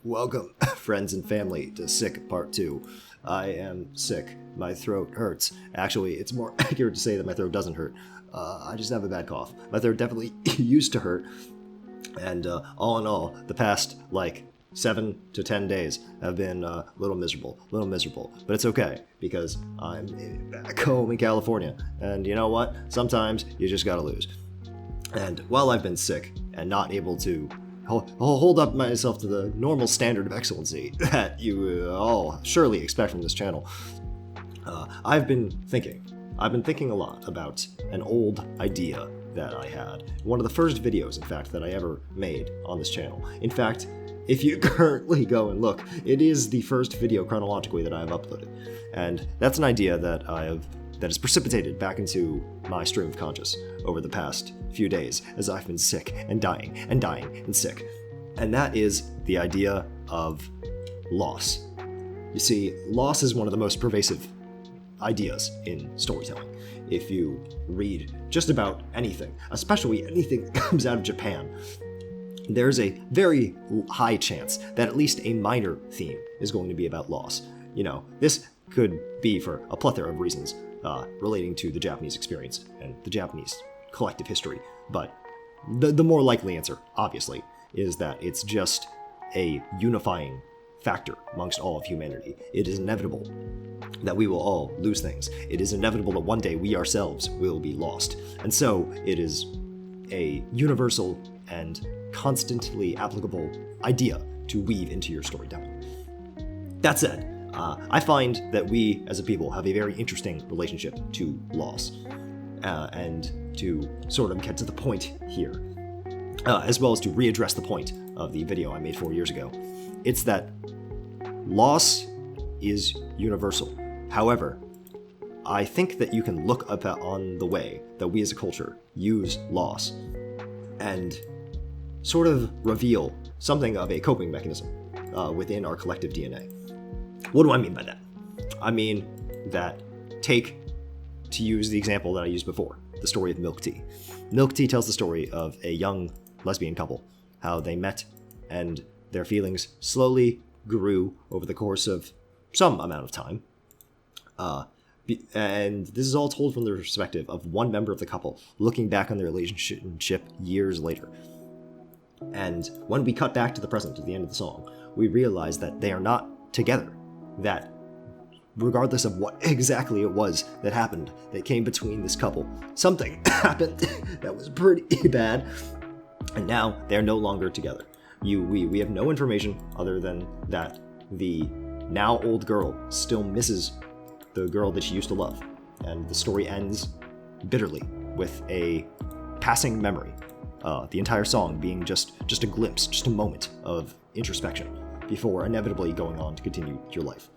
Welcome, friends and family, to Sick Part 2. I am sick. My throat hurts. Actually, it's more accurate to say that my throat doesn't hurt. I just have a bad cough. My throat definitely used to hurt. And all in all, the past, 7 to 10 days have been a little miserable. But it's okay, because I'm back home in California. And you know what? Sometimes you just gotta lose. And while I've been sick and not able to hold up myself to the normal standard of excellency that you all surely expect from this channel, I've been thinking a lot about an old idea that I had. One of the first videos, in fact, that I ever made on this channel. In fact, if you currently go and look, it is the first video chronologically that I have uploaded. And that's an idea that has precipitated back into my stream of conscious over the past few days as I've been sick and dying and sick. And that is the idea of loss. You see, loss is one of the most pervasive ideas in storytelling. If you read just about anything, especially anything that comes out of Japan, there's a very high chance that at least a minor theme is going to be about loss. You know, this could be for a plethora of reasons relating to the Japanese experience and the Japanese collective history. But the more likely answer, obviously, is that it's just a unifying factor amongst all of humanity. It is inevitable that we will all lose things. It is inevitable that one day we ourselves will be lost. And so it is a universal and constantly applicable idea to weave into your storytelling. That said, I find that we as a people have a very interesting relationship to loss. And to sort of get to the point here, as well as to readdress the point of the video I made 4 years ago, it's that loss is universal. However, I think that you can look up on the way that we as a culture use loss and sort of reveal something of a coping mechanism within our collective DNA. What do I mean by that? I mean that, to use the example that I used before, the story of Milk Tea. Milk Tea tells the story of a young lesbian couple, how they met and their feelings slowly grew over the course of some amount of time. And this is all told from the perspective of one member of the couple looking back on their relationship years later. And when we cut back to the present at the end of the song, we realize that they are not together, that regardless of what exactly it was that happened that came between this couple, something happened that was pretty bad, and now they're no longer together. We have no information other than that the now old girl still misses the girl that she used to love, and the story ends bitterly with a passing memory. The entire song being just a glimpse, just a moment of introspection before inevitably going on to continue your life.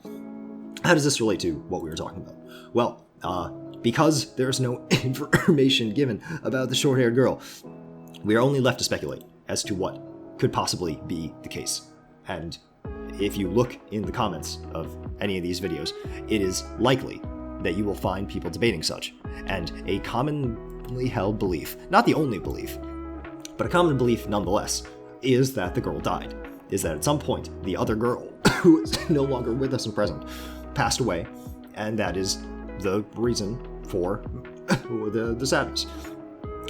How does this relate to what we were talking about? Well, because there's no information given about the short-haired girl, we are only left to speculate as to what could possibly be the case. And if you look in the comments of any of these videos, it is likely that you will find people debating such. And a commonly held belief, not the only belief, but a common belief nonetheless, is that the girl died. Is that at some point, the other girl, who is no longer with us and present, passed away, and that is the reason for the sadness.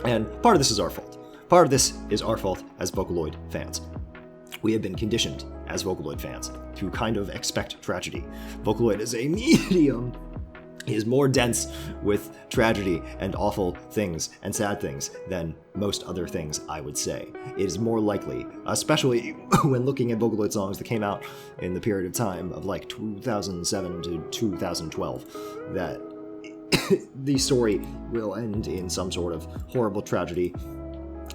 And part of this is our fault. Part of this is our fault as Vocaloid fans. We have been conditioned as Vocaloid fans to kind of expect tragedy. Vocaloid is a medium. It is more dense with tragedy and awful things and sad things than most other things, I would say. It is more likely, especially when looking at Vocaloid songs that came out in the period of time of 2007 to 2012, that the story will end in some sort of horrible tragedy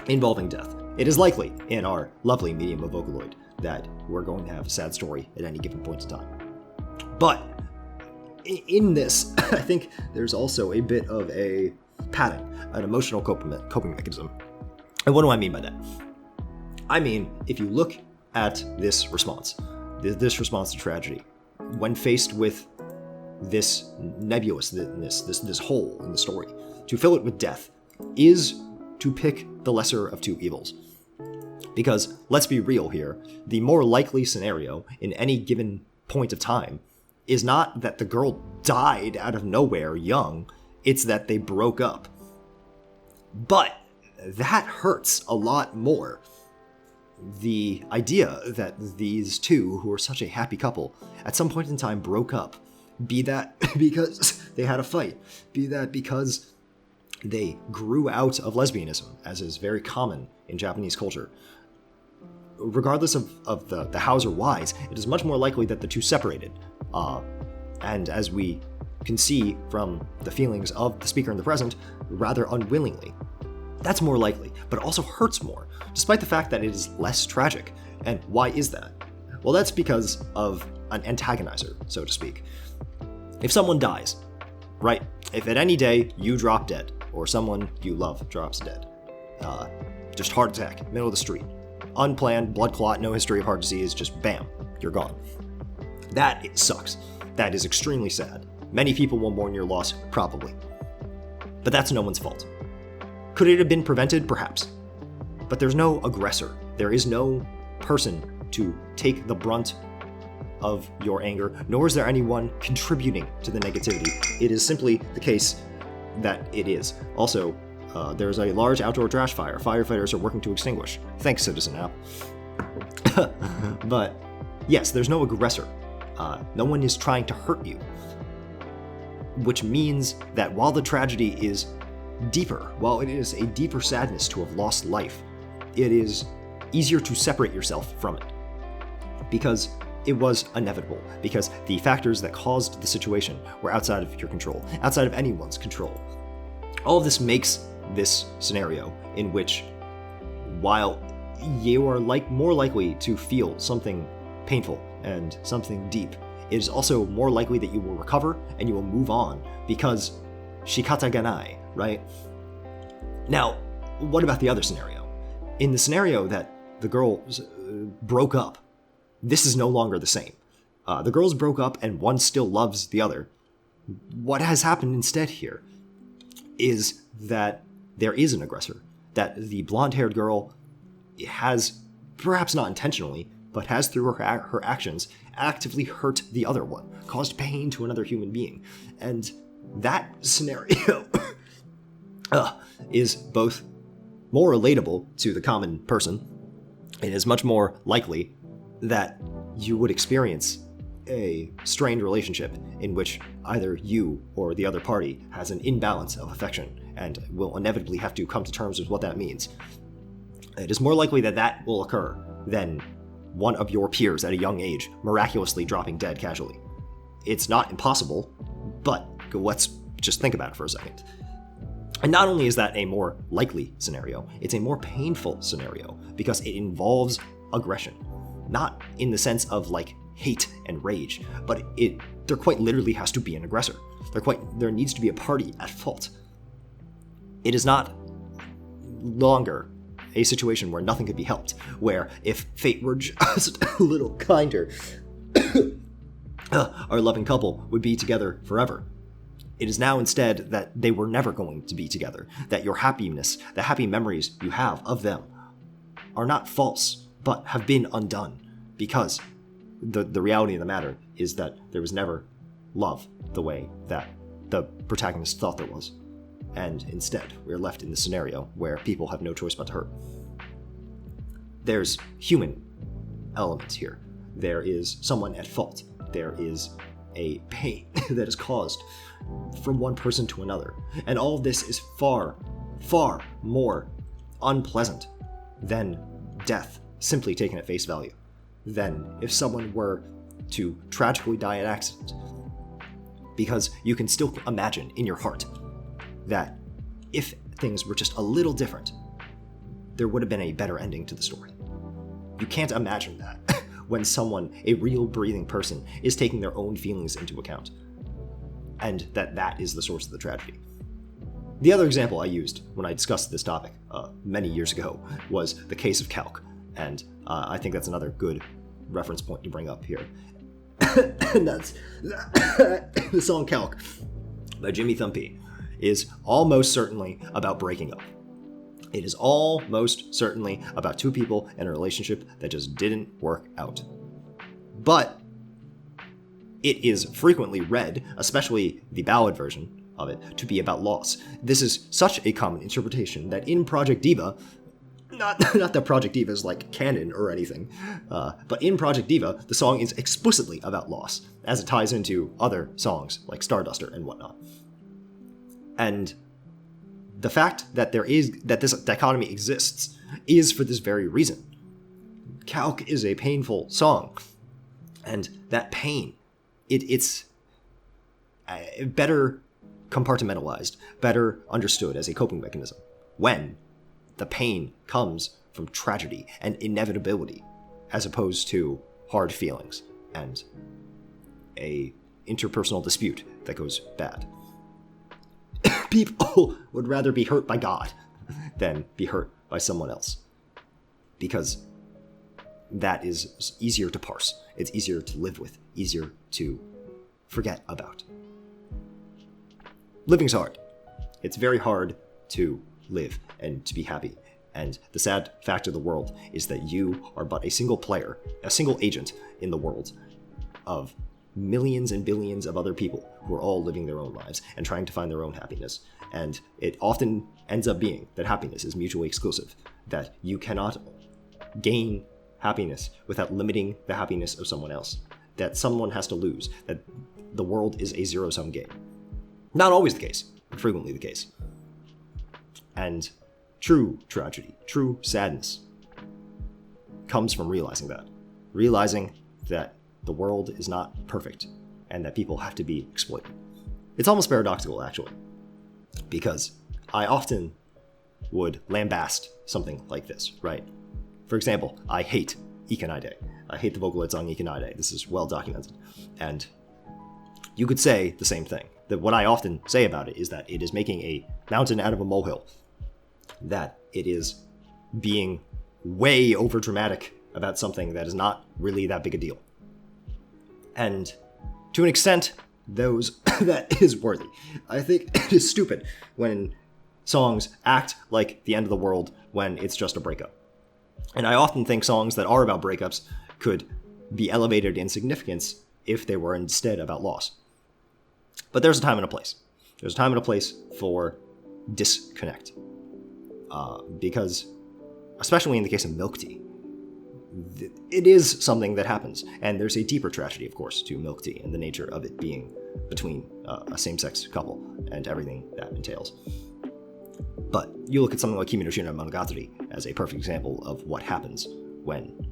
involving death. It is likely in our lovely medium of Vocaloid that we're going to have a sad story at any given point in time. But in this, I think there's also a bit of a pattern, an emotional coping mechanism. And what do I mean by that? I mean, if you look at this response to tragedy, when faced with this nebulousness, this hole in the story, to fill it with death is to pick the lesser of two evils. Because, let's be real here, the more likely scenario in any given point of time is not that the girl died out of nowhere young, it's that they broke up. But that hurts a lot more. The idea that these two, who are such a happy couple, at some point in time broke up, be that because they had a fight, be that because they grew out of lesbianism, as is very common in Japanese culture. Regardless of the hows or whys, it is much more likely that the two separated. And as we can see from the feelings of the speaker in the present, rather unwillingly. That's more likely, but it also hurts more, despite the fact that it is less tragic. And why is that? Well, that's because of an antagonizer, so to speak. If someone dies, right? If at any day you drop dead, or someone you love drops dead, just heart attack, middle of the street, unplanned, blood clot, no history of heart disease, just bam, you're gone. That sucks. That is extremely sad. Many people will mourn your loss, probably. But that's no one's fault. Could it have been prevented? Perhaps. But there's no aggressor. There is no person to take the brunt of your anger, nor is there anyone contributing to the negativity. It is simply the case that it is. Also, there's a large outdoor trash fire. Firefighters are working to extinguish. Thanks, Citizen App. But yes, there's no aggressor. No one is trying to hurt you. Which means that while the tragedy is deeper, while it is a deeper sadness to have lost life, it is easier to separate yourself from it. Because it was inevitable, because the factors that caused the situation were outside of your control, outside of anyone's control. All of this makes this scenario in which, while you are more likely to feel something painful and something deep, it is also more likely that you will recover and you will move on, because shikata ga nai, right? Now, what about the other scenario? In the scenario that the girls broke up, this is no longer the same. The girls broke up and one still loves the other. What has happened instead here is that there is an aggressor, that the blonde-haired girl has, perhaps not intentionally, but has through her actions actively hurt the other one, caused pain to another human being. And that scenario is both more relatable to the common person. It is much more likely that you would experience a strained relationship in which either you or the other party has an imbalance of affection and will inevitably have to come to terms with what that means. It is more likely that that will occur than one of your peers at a young age miraculously dropping dead casually. It's not impossible, but let's just think about it for a second. And not only is that a more likely scenario, it's a more painful scenario because it involves aggression. Not in the sense of like hate and rage, but there quite literally has to be an aggressor. There needs to be a party at fault. It is not longer a situation where nothing could be helped, where if fate were just a little kinder, our loving couple would be together forever. It is now instead that they were never going to be together, that your happiness, the happy memories you have of them, are not false, but have been undone, because the reality of the matter is that there was never love the way that the protagonist thought there was. And instead, we're left in this scenario where people have no choice but to hurt. There's human elements here. There is someone at fault. There is a pain that is caused from one person to another. And all of this is far, far more unpleasant than death, simply taken at face value, than if someone were to tragically die in an accident. Because you can still imagine in your heart that if things were just a little different, there would have been a better ending to the story. You can't imagine that when someone, a real breathing person, is taking their own feelings into account. And that is the source of the tragedy. The other example I used when I discussed this topic many years ago was the case of Calc, and I think that's another good reference point to bring up here. And that's the song Calc by Jimmy Thumpy is almost certainly about breaking up. It is almost certainly about two people in a relationship that just didn't work out. But it is frequently read, especially the ballad version of it, to be about loss. This is such a common interpretation that in Project Diva, not that Project Diva is like canon or anything, but in Project Diva, the song is explicitly about loss, as it ties into other songs like Starduster and whatnot. And the fact that this dichotomy exists is for this very reason. Calc is a painful song, and that pain, it's better compartmentalized, better understood as a coping mechanism when the pain comes from tragedy and inevitability, as opposed to hard feelings and a interpersonal dispute that goes bad. People would rather be hurt by God than be hurt by someone else, because that is easier to parse. It's easier to live with, easier to forget about. Living's hard. It's very hard to live and to be happy. And the sad fact of the world is that you are but a single player, a single agent in the world of millions and billions of other people who are all living their own lives and trying to find their own happiness. And it often ends up being that happiness is mutually exclusive, that you cannot gain happiness without limiting the happiness of someone else, that someone has to lose, that the world is a zero-sum game. Not always the case, but frequently the case. And true tragedy, true sadness comes from realizing that the world is not perfect and that people have to be exploited. It's almost paradoxical, actually, because I often would lambast something like this, right? For example, I hate Ikanide. I hate the vocaloid song Ikanide. This is well documented. And you could say the same thing. That what I often say about it is that it is making a mountain out of a molehill. That it is being way over dramatic about something that is not really that big a deal. And to an extent, that is worthy. I think it is stupid when songs act like the end of the world when it's just a breakup. And I often think songs that are about breakups could be elevated in significance if they were instead about loss. But there's a time and a place. There's a time and a place for disconnect. Because, especially in the case of milk tea, it is something that happens. And there's a deeper tragedy, of course, to milk tea and the nature of it being between a same-sex couple and everything that entails. But you look at something like Kimi no Shina Monogatari as a perfect example of what happens when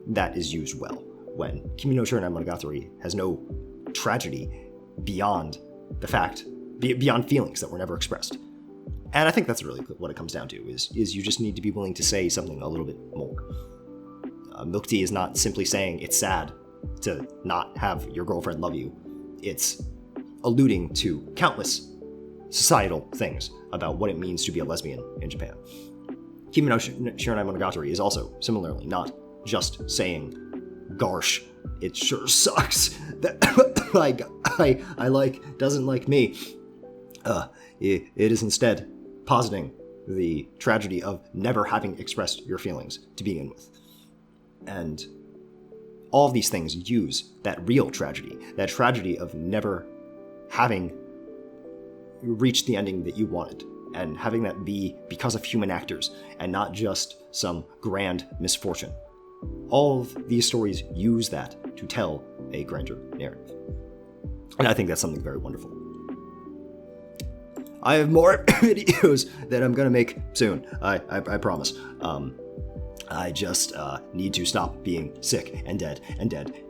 that is used well. When Kimi no Shina Monogatari has no tragedy beyond the fact, beyond feelings that were never expressed. And I think that's really what it comes down to, is you just need to be willing to say something a little bit more. Milk tea is not simply saying it's sad to not have your girlfriend love you. It's alluding to countless societal things about what it means to be a lesbian in Japan. Kimi no Shiranai Monogatari is also similarly not just saying, "Garsh, it sure sucks that I like doesn't like me." It is instead positing the tragedy of never having expressed your feelings to begin with. And all of these things use that real tragedy, that tragedy of never having reached the ending that you wanted, and having that be because of human actors and not just some grand misfortune. All of these stories use that to tell a grander narrative. And I think that's something very wonderful. I have more videos that I'm gonna make soon, I promise. I just need to stop being sick and dead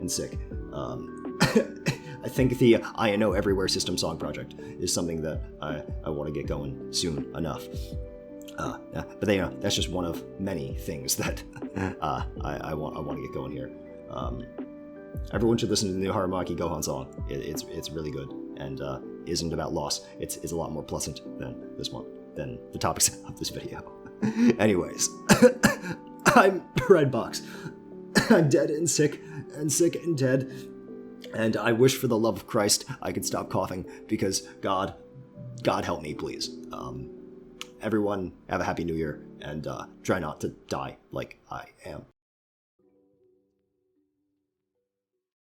and sick. I think the I Know Everywhere System Song Project is something that I want to get going soon enough. But that's just one of many things that I want to get going here. Everyone should listen to the new Harumaki Gohan song. It's really good and isn't about loss. It's a lot more pleasant than this one, than the topics of this video. Anyways, I'm Breadbox. I'm dead and sick and dead. And I wish for the love of Christ I could stop coughing, because God help me, please. everyone have a happy new year, and try not to die like I am.